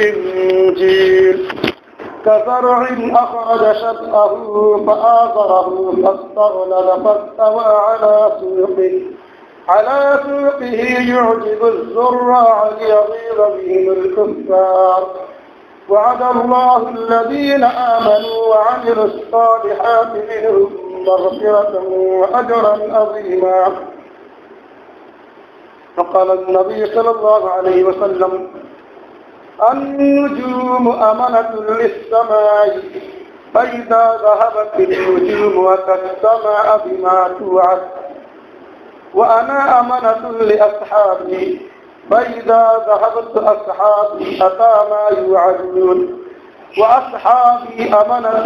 الإنجيل كزرع أخرج شطأه فآزره فاستغلظ فاستوى على سوقه يعجب الزراع ليغيظ بهم الكفار وعد الله الذين آمنوا وعملوا الصالحات منهم مغفرة وأجرا عظيما. وقال النبي صلى الله عليه وسلم النجوم أمنة للسماء فإذا ذهبت النجوم أتت السماء بما توعد وأنا أمنة لأصحابي فإذا ذهبت أصحابي أتى ما يوعدون وأصحابي أمنة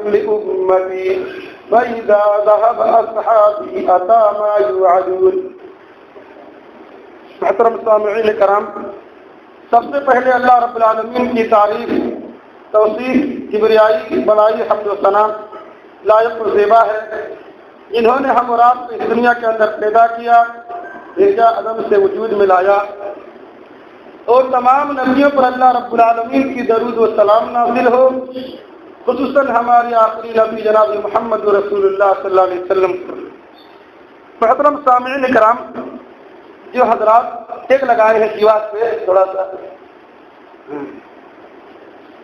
لأمتي فإذا ذهب أصحابي أتى ما يوعدون. محترم سامعین کرام، سب سے پہلے اللہ رب العالمین کی تعریف، توصیف، کبریائی، بڑائی، حمد و ثنا لائق و زیبا ہے. انہوں نے ہم اور آپ کو اس دنیا کے اندر پیدا کیا، بھیجا، عدم سے وجود میں لایا، اور تمام نبیوں پر اللہ رب العالمین کی درود و سلام نازل ہو، خصوصاً ہمارے آخری نبی جناب محمد رسول اللہ صلی اللہ علیہ وسلم. محترم سامعین کرام، جو حضرات ٹیک لگائے ہیں دیوار پہ تھوڑا سا،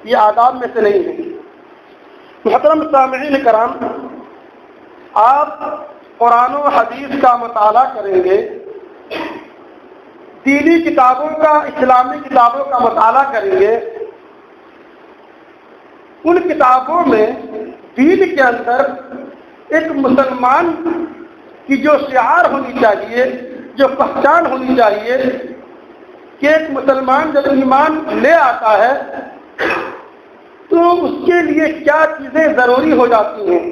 یہ آداب میں سے نہیں ہے. محترم سامعین کرام، آپ قرآن و حدیث کا مطالعہ کریں گے، دینی کتابوں کا، اسلامی کتابوں کا مطالعہ کریں گے. ان کتابوں میں دین کے اندر ایک مسلمان کی جو شعار ہونی چاہیے، جو پہچان ہونی چاہیے کہ ایک مسلمان جب ایمان لے آتا ہے تو اس کے لیے کیا چیزیں ضروری ہو جاتی ہیں.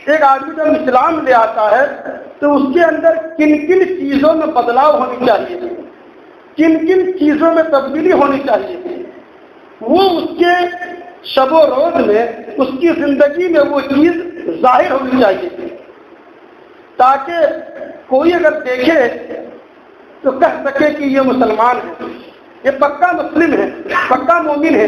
ایک آدمی جب اسلام لے آتا ہے تو اس کے اندر کن کن چیزوں میں بدلاؤ ہونی چاہیے، کن کن چیزوں میں تبدیلی ہونی چاہیے، وہ اس کے شب و روز میں، اس کی زندگی میں وہ چیز ظاہر ہونی چاہیے، تاکہ کوئی اگر دیکھے تو کہہ سکے کہ یہ مسلمان ہے، یہ پکا مسلم ہے، پکا مومن ہے.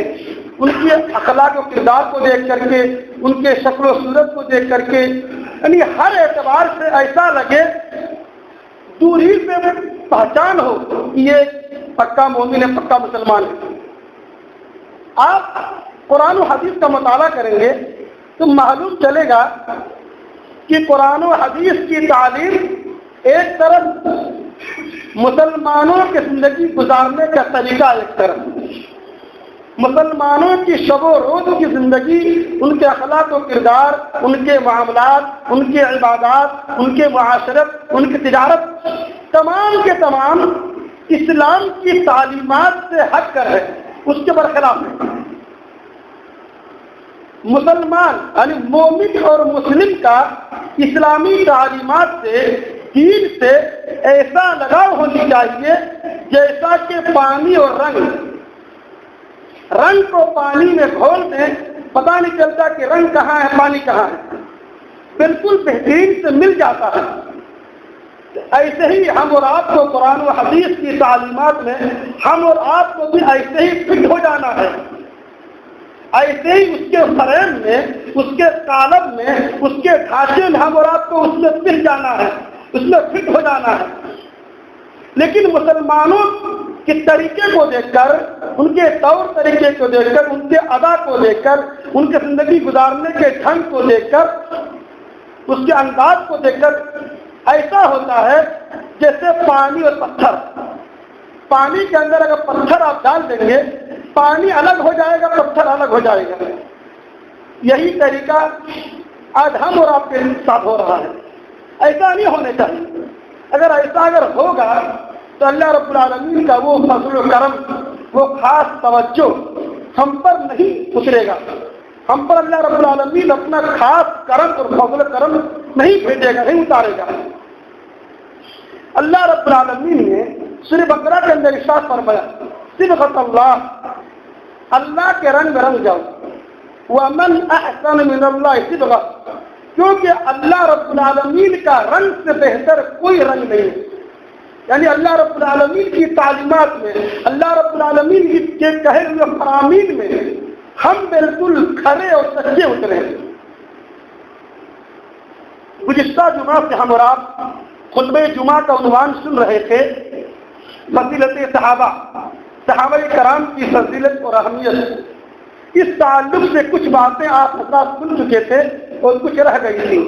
ان کے اخلاق و کردار کو دیکھ کر کے، ان کے شکل و صورت کو دیکھ کر کے، یعنی ہر اعتبار سے ایسا لگے، دور ہی سے پہچان ہو کہ یہ پکا مومن ہے، پکا مسلمان ہے. آپ قرآن و حدیث کا مطالعہ کریں گے تو معلوم چلے گا کہ قرآن و حدیث کی تعلیم ایک طرف، مسلمانوں کی زندگی گزارنے کا طریقہ ایک طرف، مسلمانوں کی شب و روز کی زندگی، ان کے اخلاق و کردار، ان کے معاملات، ان کے عبادات، ان کے معاشرت، ان کی تجارت، تمام کے تمام اسلام کی تعلیمات سے ہٹ کر ہے، اس کے برخلاف ہے. مسلمان یعنی مومن اور مسلم کا اسلامی تعلیمات سے، دین سے ایسا لگاؤ ہونی چاہیے جیسا کہ پانی اور رنگ کو پانی میں گھول دیں، پتہ نہیں چلتا کہ رنگ کہاں ہے، پانی کہاں ہے، بالکل بہترین سے مل جاتا ہے. ایسے ہی ہم اور آپ کو قرآن و حدیث کی تعلیمات میں ہم اور آپ کو بھی ایسے ہی فٹ ہو جانا ہے، ایسے ہی اس کے فریم میں، اس کے قالب میں، اس کے ڈھانچے میں ہم اور آپ کو اس میں پل جانا ہے، اس میں فٹ ہو جانا ہے. لیکن مسلمانوں کے طریقے کو دیکھ کر، ان کے طور طریقے کو دیکھ کر، ان کے ادا کو دیکھ کر، ان کے زندگی گزارنے کے ڈھنگ کو دیکھ کر، اس کے انداز کو دیکھ کر ایسا ہوتا ہے جیسے پانی اور پتھر. پانی کے اندر اگر پتھر آپ ڈال دیں گے، پانی الگ ہو جائے گا، پتھر الگ ہو جائے گا. یہی طریقہ آج ہم اور آپ کے ساتھ ہو رہا ہے. ایسا نہیں ہونے چاہیے. اگر ہوگا تو اللہ رب العالمین کا وہ فضل و کرم، وہ خاص توجہ ہم پر نہیں اترے گا. ہم پر اللہ رب العالمین اپنا خاص کرم اور فضل و کرم نہیں بھیجے گا، نہیں اتارے گا. اللہ رب العالمین نے سورہ بقرہ کے اندر ارشاد فرمایا، صبغۃ اللہ، اللہ کے رنگ میں رنگ جاؤ. وَمَنْ أَحْسَنُ مِنَ اللَّهِ صِبْغَةً، کیونکہ اللہ رب العالمین کا رنگ سے بہتر کوئی رنگ نہیں ہے. یعنی اللہ رب العالمین کی تعلیمات میں، اللہ رب العالمین کے کہے ہوئے فرامین میں ہم بالکل کھرے اور سچے اترے ہیں۔ گزشتہ جمعہ سے ہم اور آپ خطبہ جمعہ کا عنوان سن رہے تھے، فضیلت صحابہ کرام کی فضیلت اور اہمیت۔ اس تعلق سے کچھ باتیں آپ حضرات سن چکے تھے اور کچھ رہ گئی تھی۔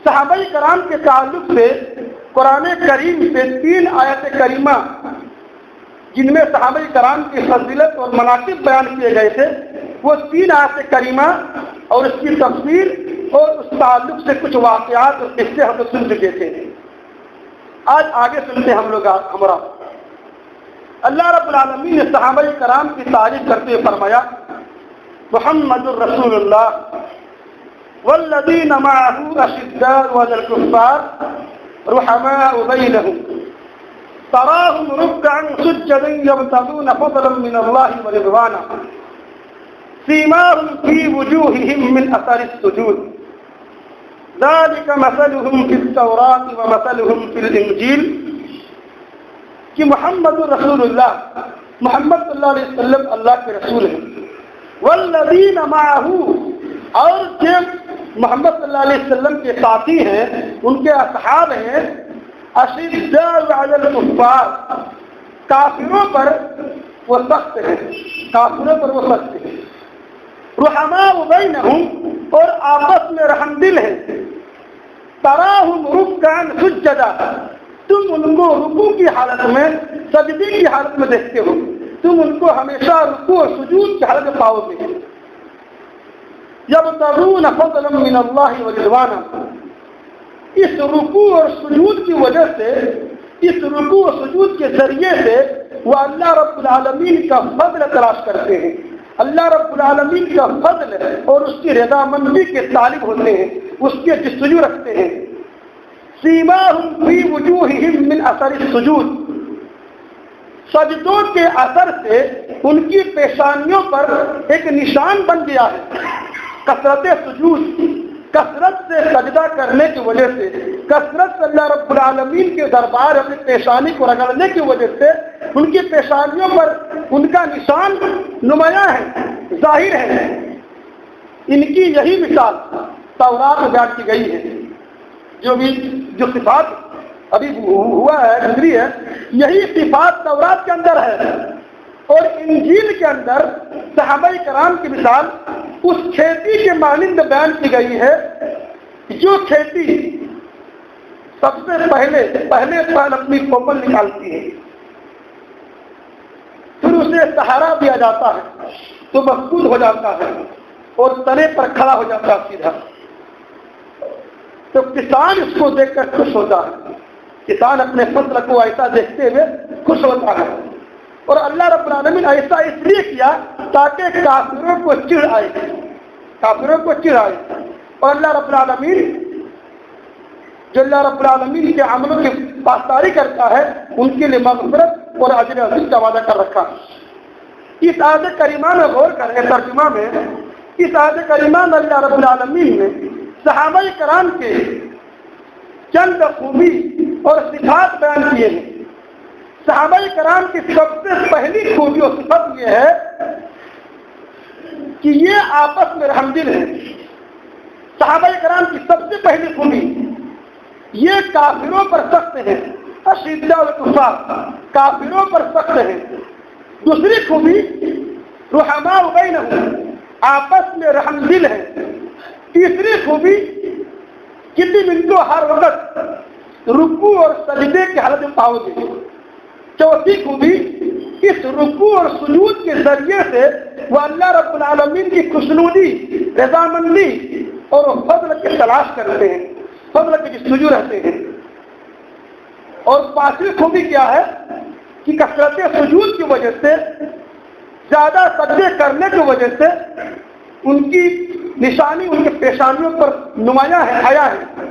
صحابہ کرام کے تعلق سے قرآن کریم سے 3 آیت کریمہ جن میں صحابہ کرام کی فضیلت اور مناقب بیان کیے گئے تھے، وہ 3 آیت کریمہ اور اس کی تفسیر اور اس تعلق سے کچھ واقعات اور قصے ہم لوگ سن چکے تھے۔ آج آگے سنتے ہم لوگ ہمارا اللہ رب العالمین نے صحابہ کرام کی تعریف کرتے ہوئے فرمایا، محمد الرسول اللہ والذین معه اشداء علی الکفار رحماء بینہم تراہم رکعا سجدا یبتغون فضلا من اللہ ورضوانا سیماہم فی وجوہہم من اثر السجود ذلك مثلهم في التوراة ومثلهم في الانجیل کہ محمد رسول اللہ، محمد صلی اللہ علیہ وسلم اللہ کے رسول ہیں، والذین معه اور جو محمد صلی اللہ علیہ وسلم کے ساتھی ہیں، ان کے اصحاب ہیں، اشداء علی الکفار کافروں پر وہ سخت ہیں، کافروں پر وہ سخت ہیں، رحماء بینہم اور آپس میں رحم دل ہیں، تراہم رکعا سجدا تم ان کو رکوع کی حالت میں، سجدے کی حالت میں دیکھتے ہو، تم ان کو ہمیشہ رکوع اور سجود کی حالت میں پاؤ گے۔ یبتغون فضلا من اللہ ورضوانا اس رکوع اور سجود کی وجہ سے، اس رکوع اور سجود کے ذریعے سے وہ اللہ رب العالمین کا فضل تلاش کرتے ہیں، اللہ رب العالمین کا فضل اور اس کی رضامندی کے طالب ہوتے ہیں، اس کے جستجو رکھتے ہیں۔ سیماہم فی وجوہہم من اثر السجود سجدوں کے اثر سے ان کی پیشانیوں پر ایک نشان بن گیا ہے، کثرت سجود، کثرت سے سجدہ کرنے کی وجہ سے، کثرت سے اللہ رب العالمین کے دربار اپنی پیشانی کو رگڑنے کی وجہ سے ان کی پیشانیوں پر ان کا نشان نمایاں ہے، ظاہر ہے۔ ان کی یہی مثال تورات میں بیان کی گئی ہے، جو صفات ابھی ہوا ہے، گزری ہے، یہی صفات تورات کے اندر ہے، اور انجیل کے اندر صحابہ کرام کی مثال اس کھیتی کے مانند بیان کی گئی ہے، جو کھیتی سب سے پہلے سال اپنی کوپل نکالتی ہے، پھر اسے سہارا دیا جاتا ہے تو مضبوط ہو جاتا ہے اور تنے پر کھڑا ہو جاتا ہے سیدھا، تو کسان اس کو دیکھ کر خوش ہوتا ہے، کسان اپنے فصل کو ایسا دیکھتے ہوئے خوش ہوتا ہے، اور اللہ رب العالمین ایسا اس لیے کیا تاکہ کافروں کو چڑ آئے، کافروں کو چڑ آئے، اور اللہ رب العالمین جو اللہ رب العالمین کے عملوں کی پاسداری کرتا ہے ان کے لیے مغفرت اور اجر عظیم کا وعدہ کر رکھا۔ اس آیت کریمہ میں غور کریں، ترجمہ میں اس آیت کریمہ میں اللہ رب العالمین نے صحابہ کرام کے چند خوبی اور صفات بیان کیے ہیں۔ صحابہ کرام کی سب سے پہلی خوبی اور صفت یہ ہے کہ یہ آپس میں رحمدل ہیں۔ صحابہ کرام کی سب سے پہلی خوبی یہ کافروں پر سخت ہیں، اشداء الکفار کافروں پر سخت ہیں۔ دوسری خوبی رحماء بینہم آپس میں رحمدل ہیں۔ تیسری خوبی کہ تم ان کو ہر وقت رکوع اور سجدے کی حالت میں پاؤ گے۔ چوتھی خوبی اس رکوع اور سجود کے ذریعے سے وہ اللہ رب العالمین کی خوشنودی، رضامندی اور فضل کی تلاش کرتے ہیں، فضل کے جستجو رہتے ہیں۔ اور پانچویں خوبی کیا ہے کہ کثرت سجود کی وجہ سے، زیادہ سجدے کرنے کی وجہ سے ان کی نشانی ان کے پیشانیوں پر نمایاں ہے، حیا ہے۔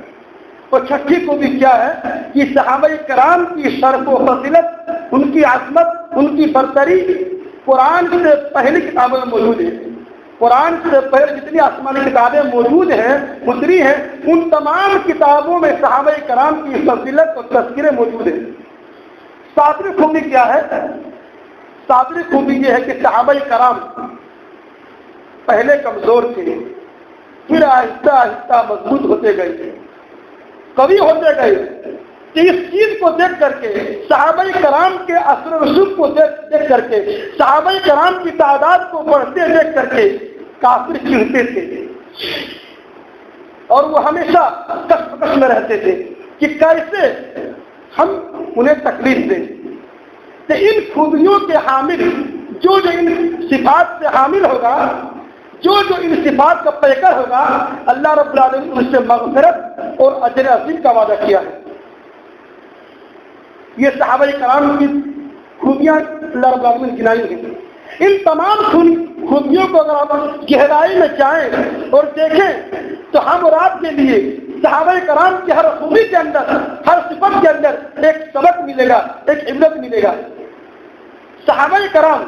اور چھٹی خوبی کیا ہے کہ صحابہ کرام کی شرف و فضیلت، ان کی عظمت، ان کی برتری قرآن سے پہلی کتابوں میں موجود ہے۔ قرآن سے پہلے جتنی آسمانی کتابیں موجود ہیں اتری ہیں، ان تمام کتابوں میں صحابہ کرام کی فضیلت اور تذکرے موجود ہیں۔ ساتویں خوبی کیا ہے؟ ساتویں خوبی یہ ہے کہ صحابہ کرام پہلے کمزور تھے، پھر آہستہ آہستہ مضبوط ہوتے گئے، قوی ہوتے گئے۔ اس چیز کو دیکھ کر کے، صحابہ کرام کے اثر و رسوخ کو دیکھ کر کے، صحابہ کرام کی تعداد کو بڑھتے دیکھ کر کے کافر چڑھتے تھے اور وہ ہمیشہ کش میں رہتے تھے کہ کیسے ہم انہیں تکلیف دیں۔ کہ ان خوبیوں کے حامل جو ان صفات سے حامل ہوگا، جو ان صفات کا پیکر ہوگا، اللہ رب العالمین ان سے مغفرت اور اجر عظیم کا وعدہ کیا ہے۔ یہ صحابہ کرام کی خوبیاں اللہ رب العالمین نے گنائی ہیں۔ ان تمام خوبیوں کو اگر آپ گہرائی میں جائیں اور دیکھیں تو ہم اور آپ کے لیے صحابہ کرام کی ہر خوبی کے اندر، ہر صفت کے اندر ایک سبق ملے گا، ایک عبرت ملے گا۔ صحابہ کرام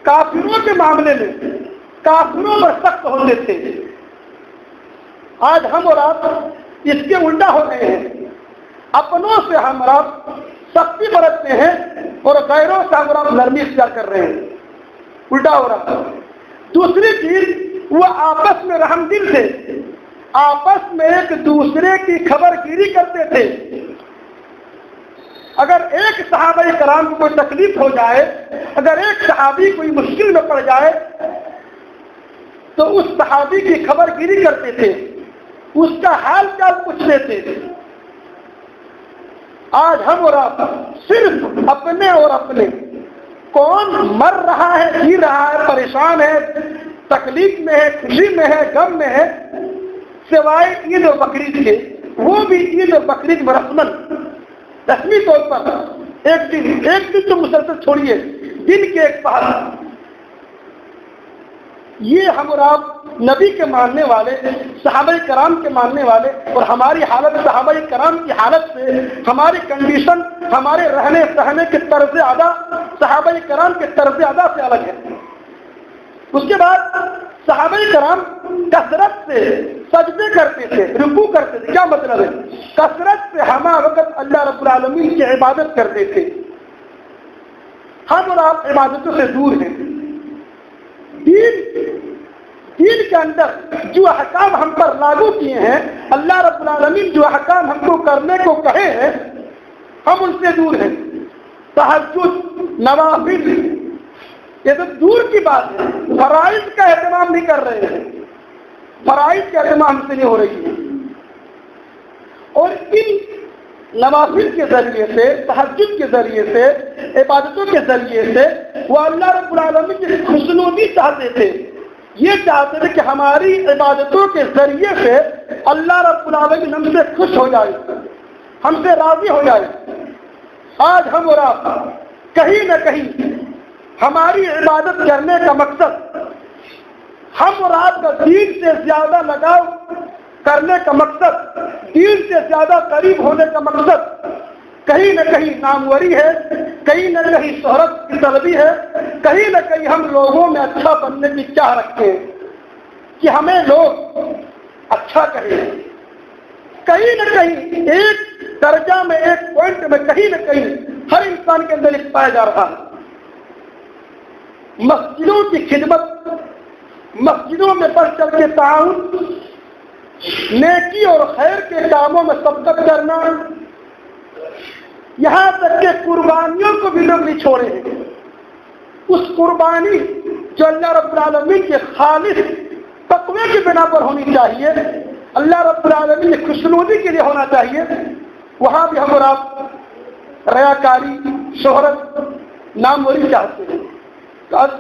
کافروں کے معاملے میں کافروں پر سخت ہوتے تھے۔ آج ہم اور آپ اس کے الٹا ہو گئے ہیں، اپنوں سے ہم اور آپ سختی برتتے ہیں اور غیروں سے ہم اور آپ نرمی اختیار کر رہے ہیں، الٹا ہو رہا۔ دوسری چیز، وہ آپس میں رحم دل تھے، آپس میں ایک دوسرے کی خبر گیری کرتے تھے۔ اگر ایک صحابہ کرام کو کوئی تکلیف ہو جائے، اگر ایک صحابی کوئی مشکل میں پڑ جائے تو اس صحابی کی خبر گیری کرتے تھے، اس کا حال کیا پوچھتے تھے۔ آج ہم اور آپ صرف اپنے اور اپنے، کون مر رہا ہے، جی رہا ہے، پریشان ہے، تکلیف میں ہے، خوشی میں ہے، غم میں ہے، سوائے عید و بقرعید کے، وہ بھی عید و بقرعید میں رسمی طور پر ایک دن تو مسلسل چھوڑیے، دن کے ایک پہر۔ یہ ہم اور آپ نبی کے ماننے والے، صحابہ کرام کے ماننے والے، اور ہماری حالت صحابہ کرام کی حالت سے، ہماری کنڈیشن، ہمارے رہنے سہنے کے طرز ادا صحابہ کرام کے طرز ادا سے الگ ہے۔ اس کے بعد صحابہ کرام کثرت سے سجدے کرتے تھے، رکوع کرتے تھے۔ کیا مطلب ہے؟ کثرت سے ہمہ وقت اللہ رب العالمین کی عبادت کرتے تھے۔ ہم اور آپ عبادتوں سے دور ہیں۔ دین کے اندر جو احکام ہم پر لاگو کیے ہیں، اللہ رب العالمین جو احکام ہم کو کرنے کو کہے ہیں، ہم ان سے دور ہیں۔ تہجد، نوافل، یہ تو دور کی بات ہے۔ فرائض کا اہتمام نہیں کر رہے ہیں، فرائض کا اہتمام سے نہیں ہو رہی ہے۔ اور ان نوافل کے ذریعے سے، تہجد کے ذریعے سے، عبادتوں کے ذریعے سے وہ اللہ رب العالمین کی خوشنودی چاہتے تھے۔ یہ چاہتے تھے کہ ہماری عبادتوں کے ذریعے سے اللہ رب العالمین ہم سے خوش ہو جائے، ہم سے راضی ہو جائے۔ آج ہم اور آپ کہیں نہ کہیں ہماری عبادت کرنے کا مقصد، ہم اور آپ کا دین سے زیادہ لگاؤ کرنے کا مقصد، دین سے زیادہ قریب ہونے کا مقصد کہیں نہ کہیں ناموری ہے، کہیں نہ کہیں شہرت کی طلبی ہے، کہیں نہ کہیں ہم لوگوں میں اچھا بننے کی چاہ رکھتے ہیں کہ ہمیں لوگ اچھا کہیں۔ کہیں نہ کہیں ایک درجہ میں، ایک پوائنٹ میں، کہیں نہ کہیں ہر انسان کے اندر ایک پایا جا رہا ہے۔ مسجدوں کی خدمت، مسجدوں میں بڑھ چڑھ کے تعاون، نیکی اور خیر کے کاموں میں سبقت کرنا، یہاں تک کہ قربانیوں کو بھی لوگ نہیں چھوڑے ہیں۔ اس قربانی جو اللہ رب العالمین کے خالص تقوی کی بنا پر ہونی چاہیے، اللہ رب العالمین کی خوشنودی کے لیے ہونا چاہیے، وہاں بھی ہم اور آپ ریاکاری، شہرت، ناموری چاہتے ہیں۔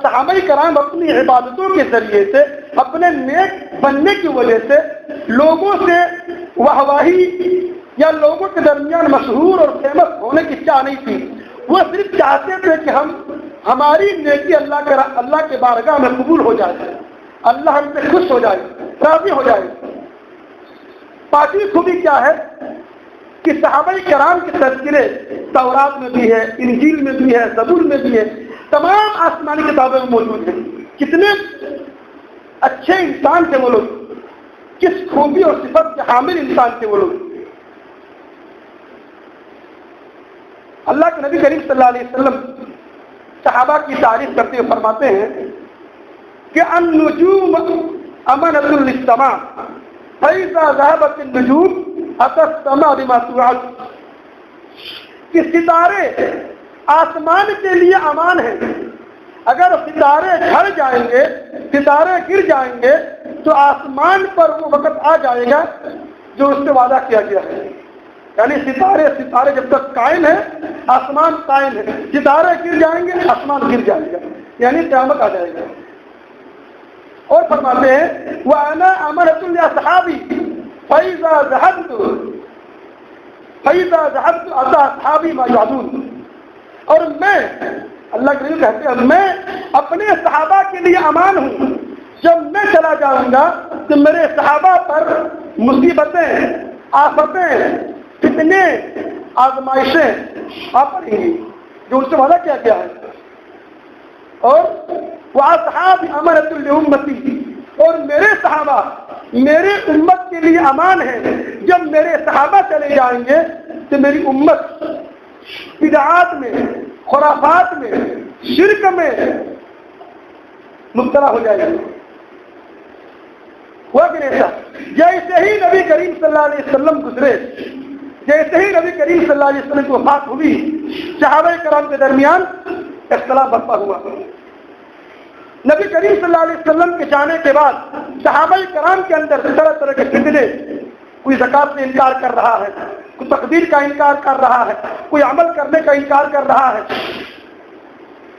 صحابہ کرام اپنی عبادتوں کے ذریعے سے، اپنے نیک بننے کی وجہ سے لوگوں سے واہواہی یا لوگوں کے درمیان مشہور اور فیمس ہونے کی چاہ نہیں تھی۔ وہ صرف چاہتے تھے کہ ہماری نیکی اللہ کے بارگاہ میں قبول ہو جائے، اللہ ہم سے خوش ہو جائے، راضی ہو جائے۔ پانچویں خوبی کیا ہے کہ صحابہ کرام کے تذکرے تورات میں بھی ہے، انجیل میں بھی ہے، زبور میں بھی ہے، تمام آسمانی کتابوں میں موجود ہیں کتنے اچھے انسان تھے وہ لوگ، کس خوبی اور صفت کے حامل انسان تھے وہ لوگ. اللہ کے نبی کریم صلی اللہ علیہ وسلم صحابہ کی تعریف کرتے ہوئے فرماتے ہیں کہ النجوم امانۃ للسماء فاذا ذهبت النجوم اتى السماء بما توعد، کہ ستارے آسمان کے لیے امان ہیں. اگر ستارے جھڑ جائیں گے، ستارے گر جائیں گے تو آسمان پر وہ وقت آ جائے گا جو اس سے وعدہ کیا گیا ہے. یعنی ستارے جب تک قائم ہے آسمان قائم ہے، ستارے گر جائیں گے آسمان گر جائے گا، یعنی قیامت آ جائے گا. اور فرماتے ہیں وَأَنَا أَمَنَةٌ لِأَصْحَابِي فَإِذَا ذَهَبْتُ أَتَى أَصْحَابِي مَا يُوعَدُونَ. اور میں، اللہ کے نبی کہتے ہیں، میں اپنے صحابہ کے لیے امان ہوں. جب میں چلا جاؤں گا تو میرے صحابہ پر مصیبتیں، آفتیں، فتنے، آزمائشیں آ پڑیں گی جو ان سے وعدہ کیا گیا ہے. اور وَأَصْحَابِ أَمَنَةٌ لِأُمَّتِي، اور میرے صحابہ میرے امت کے لیے امان ہے. جب میرے صحابہ چلے جائیں گے تو میری امت بدعات میں، خرافات میں، شرک میں مبتلا ہو جائے گی. ہوا کہ ایسا جیسے ہی نبی کریم صلی اللہ علیہ وسلم گزرے، جیسے ہی نبی کریم صلی اللہ علیہ وسلم کی وفات ہوئی، صحابہ کرام کے درمیان اختلاف برپا ہوا. نبی کریم صلی اللہ علیہ وسلم کے جانے کے بعد صحابہ کرام کے اندر طرح طرح کے فتنے، کوئی زکات سے انکار کر رہا ہے، کوئی تقدیر کا انکار کر رہا ہے، کوئی عمل کرنے کا انکار کر رہا ہے،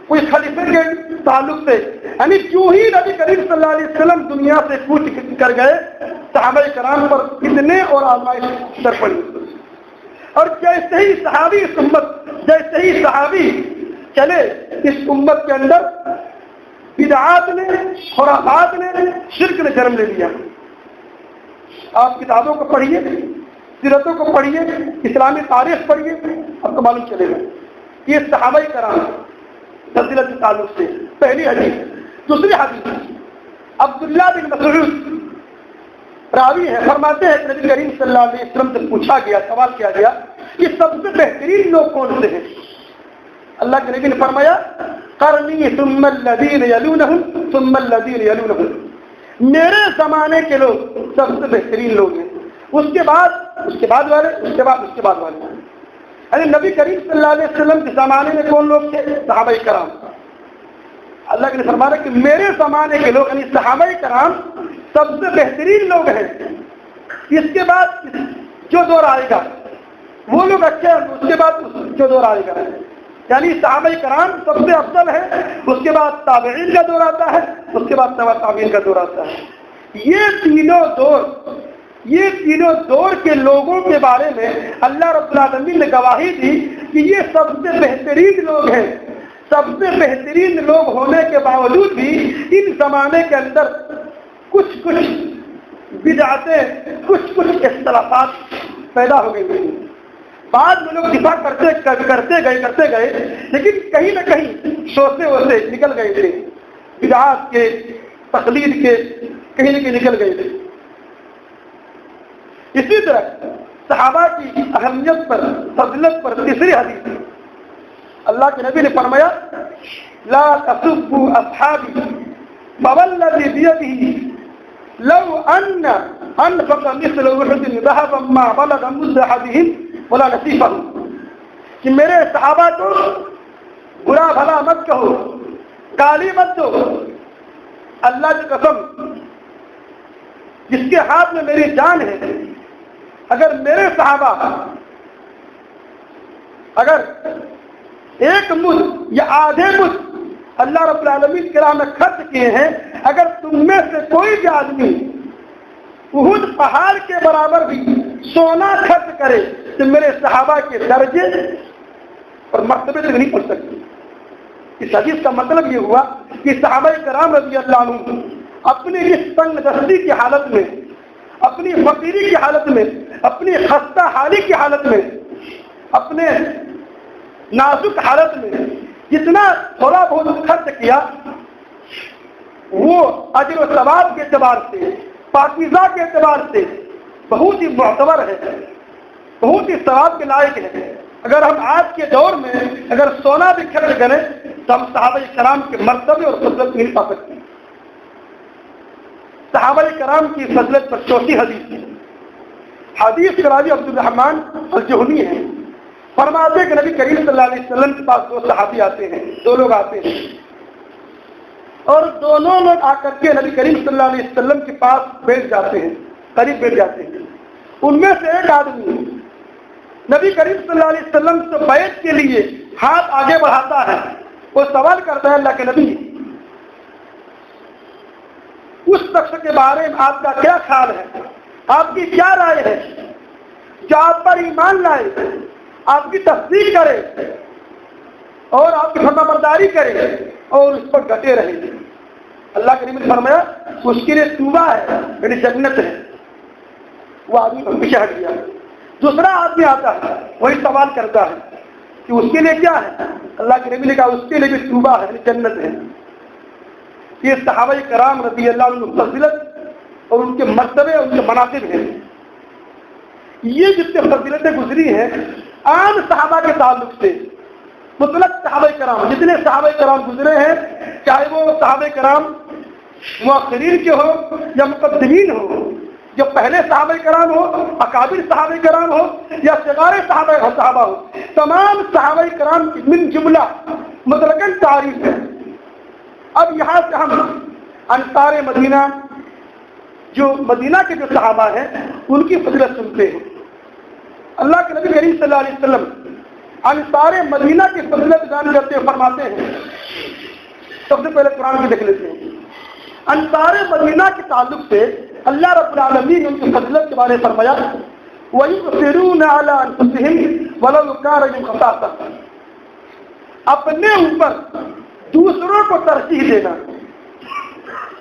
کوئی خلیفے کے تعلق سے. یعنی جو ہی نبی کریم صلی اللہ علیہ وسلم دنیا سے کوچ کر گئے، صحابہ کرام پر فتنے اور آزمائش در پڑی. اور جیسے ہی صحابی چلے، اس امت کے اندر بدعات نے، خرافات نے، شرک نے جنم لے لیا. آپ کتابوں کو پڑھیے، سیرتوں کو پڑھیے، اسلامی تاریخ پڑھیے، آپ کو معلوم چلے گا. یہ صحابہ کرام فضیلت کے تعلق سے پہلی حدیث. دوسری حدیث عبداللہ بن مسعود راوی ہے، فرماتے ہیں کہ نبی کریم صلی اللہ علیہ وسلم سے پوچھا گیا، سوال کیا گیا کہ سب سے بہترین لوگ کون سے ہیں؟ اللہ کے نبی نے فرمایا قرنی ثم الذین یلونہم ثم الذین یلونہم، میرے زمانے کے لوگ سب سے بہترین لوگ ہیں، اس کے بعد والے. یعنی نبی کریم صلی اللہ علیہ وسلم کے زمانے میں کون لوگ تھے؟ صحابہ کرام. اللہ کے نے فرمایا کہ میرے زمانے کے لوگ یعنی صحابہ کرام سب سے بہترین لوگ ہیں. اس کے بعد جو دور آئے گا وہ لوگ اچھے ہیں، اس کے بعد جو دور آئے گا یعنی صحابہ کرام سب سے افضل ہے، اس کے بعد تابعین کا دور آتا ہے، اس کے بعد تبع تابعین کا دور آتا ہے. یہ تینوں دور کے لوگوں کے بارے میں اللہ رب العالمین نے گواہی دی کہ یہ سب سے بہترین لوگ ہیں. سب سے بہترین لوگ ہونے کے باوجود بھی ان زمانے کے اندر کچھ بدعتیں، کچھ اختلافات پیدا ہو گئی ہیں. بعد میں لوگ دفاع کرتے گئے لیکن کہیں نہ کہیں شوسے ووسے نکل گئے تھے، بدعات کے، تقلید کے کہیں نہ کہیں نکل گئے تھے. اسی طرح صحابہ کی اہمیت پر، فضیلت پر تیسری حدیث اللہ کے نبی نے فرمایا لا تسبوا اصحابی فوالذی بیدہ لو ان انفق مثل احد ذهبا ما بلغ مد احدهم ولا نصیفہ، کہ میرے صحابہ کو برا بھلا مت کہو، گالی مت دو. اللہ کی قسم جس کے ہاتھ میں میری جان ہے، اگر میرے صحابہ اگر ایک مد یا آدھے مد اللہ رب العالمین کی راہ میں خرچ کیے ہیں، اگر تم میں سے کوئی بھی آدمی احد پہاڑ کے برابر بھی سونا خرچ کرے تو میرے صحابہ کے درجے اور مرتبے تک نہیں پہنچ سکتے. اس حدیث کا مطلب یہ ہوا کہ صحابہ کرام رضی اللہ عنہ اپنی اس تنگ دستی کی حالت میں، اپنی فقیری کی حالت میں، اپنی خستہ حالی کی حالت میں، اپنے نازک حالت میں جتنا تھوڑا بہت خرچ کیا وہ اجر و ثواب کے اعتبار سے، پاکیزہ کے اعتبار سے بہت ہی معتبر ہے، بہت ہی ثواب کے لائق ہے۔ اگر ہم آج کے دور میں اگر سونا بھی خرچ کریں تو ہم صحابہ کرام کے مرتبے اور فضیلت نہیں پا سکتے۔ صحابہ کرام کی فضیلت پر چوتھی حدیث ہے، حدیث کے راوی عبد الرحمن الجہنی ہے، فرماتے ہیں کہ نبی کریم صلی اللہ علیہ وسلم کے پاس دو صحابی آتے ہیں، دو لوگ آتے ہیں، اور دونوں لوگ آ کر کے نبی کریم صلی اللہ علیہ وسلم کے پاس بیٹھ جاتے ہیں، قریب بیٹھ جاتے ہیں۔ ان میں سے ایک آدمی نبی کریم صلی اللہ علیہ وسلم سے بیعت کے لیے ہاتھ آگے بڑھاتا ہے، وہ سوال کرتا ہے اللہ کے نبی اس شخص کے بارے میں آپ کا کیا خیال ہے، آپ کی کیا رائے ہے جو آپ پر ایمان لائے، آپ کی تصدیق کرے اور آپ کی فرما برداری کرے اور اس پر ڈٹے رہے۔ اللہ کے نبی نے فرمایا اس کے لیے توبہ ہے، یعنی جنت ہے۔ وہ آدمی پیچھے ہٹ گیا۔ دوسرا آدمی آتا ہے، وہی سوال کرتا ہے کہ اس کے لیے کیا ہے، اللہ کے نبی نے کہا اس کے لیے بھی توبہ ہے، یعنی جنت ہے۔ یہ صحابہ کرام رضی اللہ عنہ فضیلت اور ان کے مرتبے اور ان کے مناقب ہیں۔ یہ جتنے فضیلتیں گزری ہیں عام صحابہ کے تعلق سے، مطلق صحابہ کرام جتنے صحابہ کرام گزرے ہیں، چاہے وہ صحابہ کرام مؤخرین کے ہو یا مقدمین ہو، جو پہلے صحابہ کرام ہو، اکابر صحابہ کرام ہو یا صغار صحابہ ہو، تمام صحابہ کرام کی من جملہ مطلقاً تعریف ہے۔ اب یہاں سے ہم انصار مدینہ، جو مدینہ کے جو صحابہ ہیں ان کی فضیلت سنتے ہیں۔ اللہ کے نبی کریم صلی اللہ علیہ وسلم انصار مدینہ کی فضیلت بیان کرتے ہوئے فرماتے ہیں، سب سے پہلے قرآن کی دیکھ لیتے ہیں۔ انصار مدینہ کے تعلق سے اللہ رب العالمین نے ان کی فضیلت کے بارے میں فرمایا وَيُؤْثِرُونَ عَلَىٰ أَنفُسِهِمْ وَلَوْ كَانَ بِهِمْ خَصَاصَةٌ، اپنے اوپر دوسروں کو ترجیح دینا۔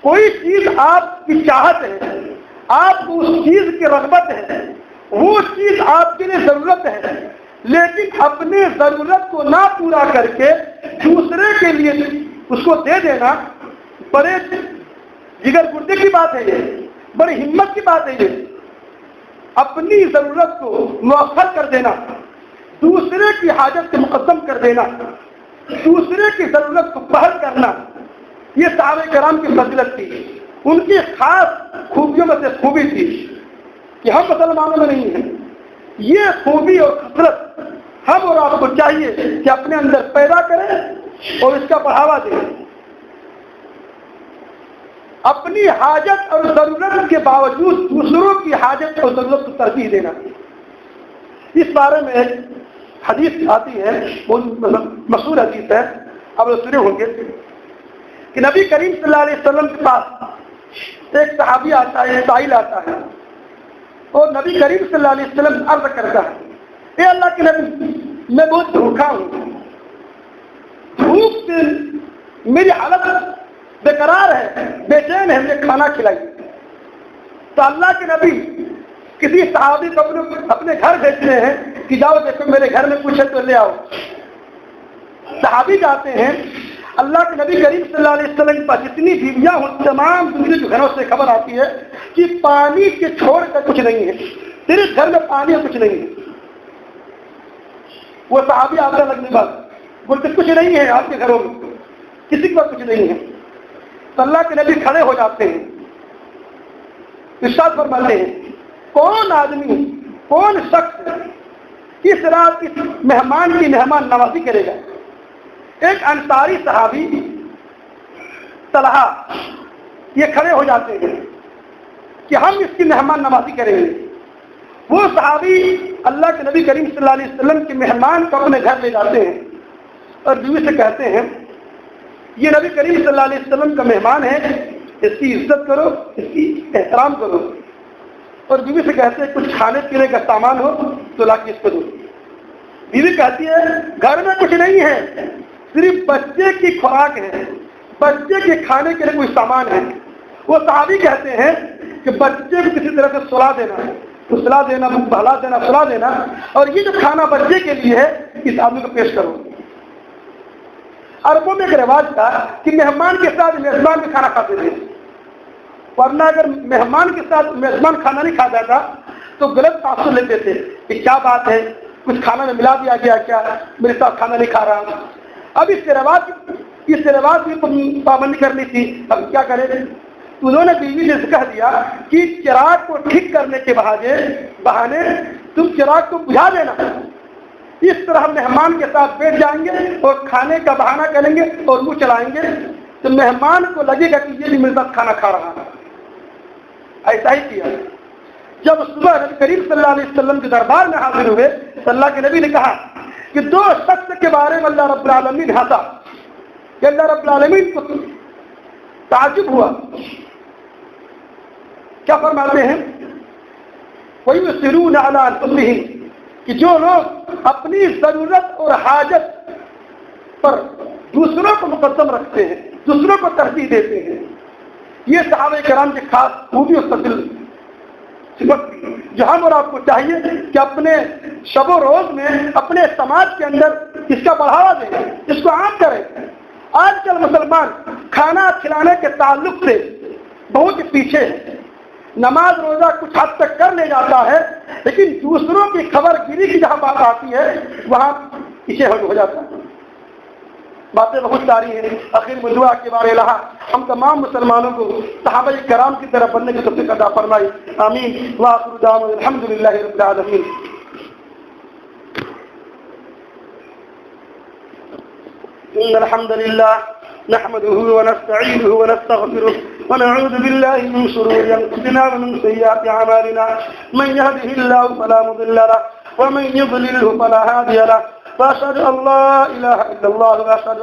کوئی چیز آپ کی چاہت ہے، آپ کو اس چیز کی رغبت ہے، وہ چیز آپ کے لیے ضرورت ہے، لیکن اپنے ضرورت کو نہ پورا کر کے دوسرے کے لیے اس کو دے دینا بڑے جگر گردے کی بات ہے، یہ بڑی ہمت کی بات ہے۔ یہ اپنی ضرورت کو مؤخر کر دینا، دوسرے کی حاجت کو مقدم کر دینا، دوسرے کی ضرورت کو پہل کرنا، یہ صحابہ کرام کی فضیلت تھی۔ ان کی خاص خوبیوں میں سے خوبی تھی کہ ہم مسلمانوں میں نہیں ہیں۔ یہ خوبی اور خصلت ہم اور آپ کو چاہیے کہ اپنے اندر پیدا کریں اور اس کا بڑھاوا دیں۔ اپنی حاجت اور ضرورت کے باوجود دوسروں کی حاجت اور ضرورت کو ترجیح دینا۔ اس بارے میں ایک حدیث آتی ہے، مشہور حدیث ہے، آپ لوگ سنے ہوں گے کہ نبی کریم صلی اللہ علیہ وسلم کے پاس ایک صحابی آتا ہے، سائل آتا ہے، اور نبی کریم صلی اللہ علیہ وسلم عرض کرتا ہے اے اللہ کے نبی میں بہت بھوکا ہوں، بھوک سے میری حالت بےقرار ہے، بے چین ہے، مجھے کھانا کھلائیے۔ تو اللہ کے نبی کسی صحابی کو اپنے گھر بھیجتے ہیں کہ جاؤ دیکھو میرے گھر میں کچھ ہے تو لے آؤ۔ صحابی جاتے ہیں، اللہ کے نبی کریم صلی اللہ علیہ وسلم کے پاس جتنی بیویاں ہوں تمام دوسرے کے گھروں سے خبر آتی ہے کہ پانی کے چھوڑ کر کچھ نہیں ہے، صرف گھر میں پانی اور کچھ نہیں ہے۔ وہ صحابی آتا لگنے بعد بولتے کچھ نہیں ہے آپ کے گھروں میں، کسی کے پاس کچھ نہیں ہے۔ تو اللہ کے نبی کھڑے ہو جاتے ہیں، ارشاد فرماتے ہیں کون آدمی، کون شخص اس رات اس مہمان کی مہمان نوازی کرے گا؟ ایک انصاری صحابی طلحہ یہ کھڑے ہو جاتے ہیں کہ ہم اس کی مہمان نوازی کریں گے۔ وہ صحابی اللہ کے نبی کریم صلی اللہ علیہ وسلم کے مہمان کو اپنے گھر لے جاتے ہیں اور بیوی سے کہتے ہیں یہ نبی کریم صلی اللہ علیہ وسلم کا مہمان ہے، اس کی عزت کرو، اس کی احترام کرو۔ اور بیوی سے کہتے ہیں کچھ کھانے پینے کا سامان ہو تو لا کے اس کو دو۔ بیوی کہتی ہے گھر میں کچھ نہیں ہے، صرف بچے کی خوراک ہے، بچے کے کھانے کے لیے کوئی سامان ہے۔ وہ صحابی کہتے ہیں کہ بچے کو کسی طرح سے سلا دینا، بہلا دینا، سلا دینا، اور یہ جو کھانا بچے کے لیے ہے اس آدمی کو پیش کرو۔ عربوں میں ایک رواج تھا کہ مہمان کے ساتھ میزبان بھی کھانا کھاتے تھے، ورنہ اگر مہمان کے ساتھ میزبان کھانا نہیں کھاتا تھا تو غلط تاثر لیتے تھے کہ کیا بات ہے، کچھ کھانا میں ملا دیا گیا کیا، میرے ساتھ کھانا نہیں کھا رہا۔ اب اس رواج کی پابندی کرنی تھی، اب کیا کریں؟ انہوں نے بیوی سے کہہ دیا کہ چراغ کو ٹھیک کرنے کے بہانے تم چراغ کو بجھا دینا، اس طرح مہمان کے ساتھ بیٹھ جائیں گے اور کھانے کا بہانہ کریں گے اور منہ چلائیں گے تو مہمان کو لگے گا کہ یہ بھی میرے ساتھ کھانا کھا رہا ہے۔ ایسا ہی کیا۔ جب صبح نبی کریم صلی اللہ علیہ وسلم کے دربار میں حاضر ہوئے تو اللہ کے نبی نے کہا کہ دو شخص کے بارے میں اللہ رب العالمین ہنسا کہ اللہ رب العالمین کو تعجب ہوا۔ کیا فرماتے ہیں؟ وَيُؤْثِرُونَ عَلَىٰ أَنفُسِهِمْ، کہ جو لوگ اپنی ضرورت اور حاجت پر دوسروں کو مقدم رکھتے ہیں، دوسروں کو ترجیح دیتے ہیں، یہ صحابہ کرام کی خاص خوبی اور صفت تھی جو ہم اور آپ کو چاہیے کہ اپنے شب و روز میں اپنے سماج کے اندر اس کا بڑھاوا دیں، اس کو عام کریں۔ آج کل مسلمان کھانا کھلانے کے تعلق سے بہت پیچھے ہے، نماز روزہ کچھ حد تک کر لے جاتا ہے لیکن دوسروں کی خبر گیری کی جہاں بات آتی ہے وہاں پیچھے ہو جاتا ہے۔ باتیں بہت ساری ہیں، آخر میں دعا کے بارے لہا ہم تمام مسلمانوں کو صحابہ کرام کی طرف بننے کی توفیق عطا فرمائی، آمین۔ وآخر دعوانا الحمد للہ رب العالمین۔ إن الحمد لله نحمده ونستعينه ونستغفره ونعوذ بالله من شرور أنفسنا ومن سيئات أعمالنا، من يهده الله فلا مضل له ومن يضلله فلا هادي له، وأشهد أن لا إله إلا الله وأشهد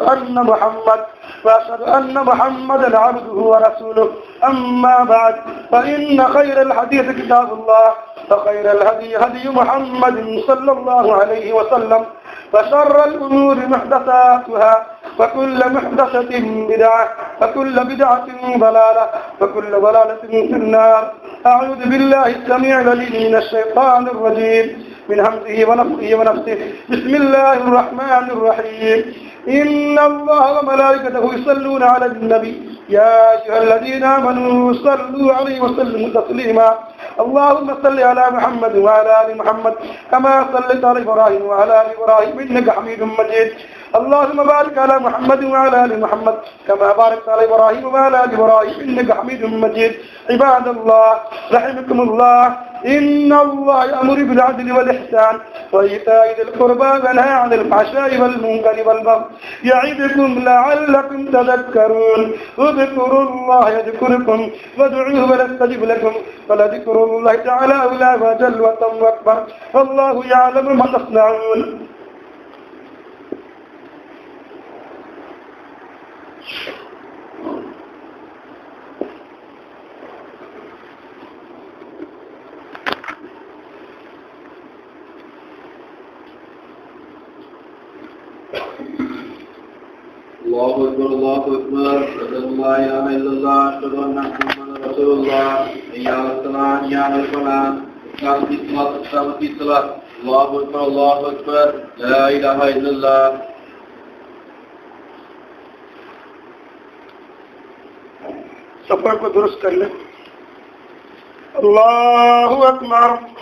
أن محمدا عبده ورسوله، أما بعد فإن خير الحديث كتاب الله وخير الهدي هدي محمد صلى الله عليه وسلم، وشر الأمور محدثاتها وكل محدثة بدعة وكل بدعة ضلالة وكل ضلالة في النار۔ أعوذ بالله السميع العليم من الشيطان الرجيم من همزه ونفخه ونفسه، بسم الله الرحمن الرحيم، إن الله وملائكته يصلون على النبي يا أيها الذين آمنوا صلوا عليه وسلموا تسليما، اللهم صل على محمد وعلى آل محمد كما صليت على إبراهيم وعلى آل إبراهيم إنك حميد مجيد، اللهم بارك على محمد وعلى آل محمد كما باركت على إبراهيم وعلى آل إبراهيم إنك حميد مجيد۔ عباد الله رحمكم الله، إن الله يأمر بالعدل والإحسان وإيتاء ذي القربى وينهى عن الفحشاء والمنكر والبغي يعظكم لعلكم تذكرون، اذكروا الله يذكركم وادعوه يستجب لكم ولذكر الله تعالى أولى وجل وأكبر، والله يعلم ما تصنعون۔ الله أكبر الله أكبر، أشهد أن لا إله إلا الله، أشهد أن محمدا رسول الله، حي على الصلاة حي على الفلاح، قامت الصلاة قامت الصلاة، الله أكبر الله أكبر، لا إله إلا الله۔ سفر کو درست کر لیں۔ اللہ اکبر۔